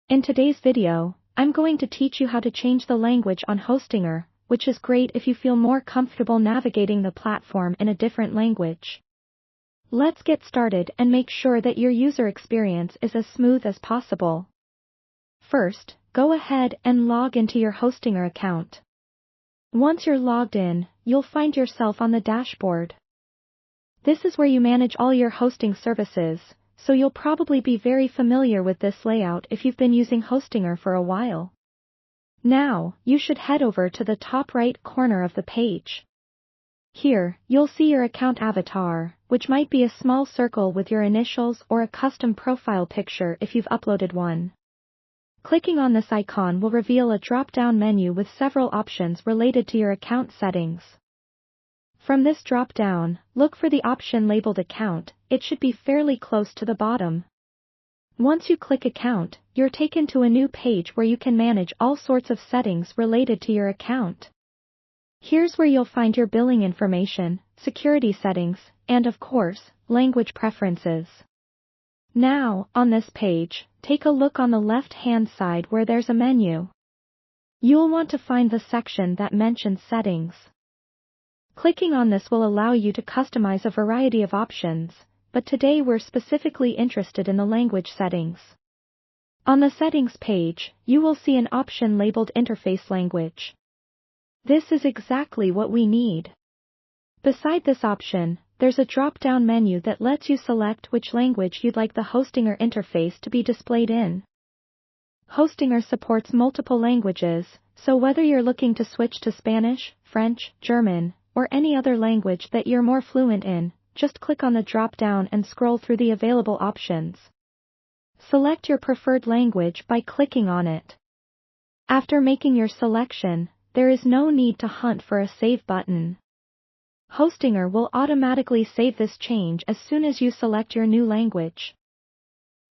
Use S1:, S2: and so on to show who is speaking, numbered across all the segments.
S1: In today's video, I'm going to teach you how to change the language on Hostinger, which is great if you feel more comfortable navigating the platform in a different language. Let's get started and make sure that your user experience is as smooth as possible. First, go ahead and log into your Hostinger account. Once you're logged in, you'll find yourself on the dashboard. This is where you manage all your hosting services, so you'll probably be very familiar with this layout if you've been using Hostinger for a while. Now, you should head over to the top right corner of the page. Here, you'll see your account avatar, which might be a small circle with your initials or a custom profile picture if you've uploaded one. Clicking on this icon will reveal a drop-down menu with several options related to your account settings. From this drop-down, look for the option labeled Account. It should be fairly close to the bottom. Once you click Account, you're taken to a new page where you can manage all sorts of settings related to your account. Here's where you'll find your billing information, security settings, and of course, language preferences. Now, on this page, take a look on the left-hand side where there's a menu. You'll want to find the section that mentions Settings. Clicking on this will allow you to customize a variety of options, but today we're specifically interested in the language settings. On the Settings page, you will see an option labeled Interface Language. This is exactly what we need. Beside this option, there's a drop-down menu that lets you select which language you'd like the Hostinger interface to be displayed in. Hostinger supports multiple languages, so whether you're looking to switch to Spanish, French, German, or any other language that you're more fluent in, just click on the drop-down and scroll through the available options. Select your preferred language by clicking on it. After making your selection, there is no need to hunt for a save button. Hostinger will automatically save this change as soon as you select your new language.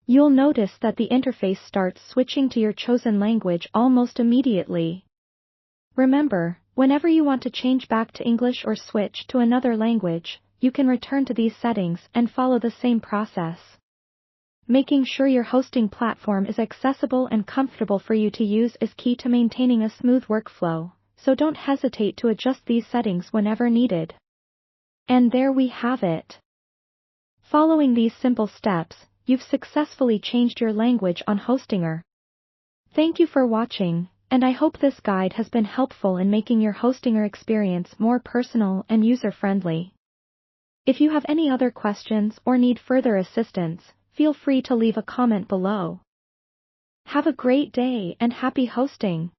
S1: You'll notice that the interface starts switching to your chosen language almost immediately. Remember, whenever you want to change back to English or switch to another language, you can return to these settings and follow the same process. Making sure your hosting platform is accessible and comfortable for you to use is key to maintaining a smooth workflow, so don't hesitate to adjust these settings whenever needed. And there we have it. Following these simple steps, you've successfully changed your language on Hostinger. Thank you for watching, and I hope this guide has been helpful in making your Hostinger experience more personal and user-friendly. If you have any other questions or need further assistance, feel free to leave a comment below. Have a great day and happy hosting!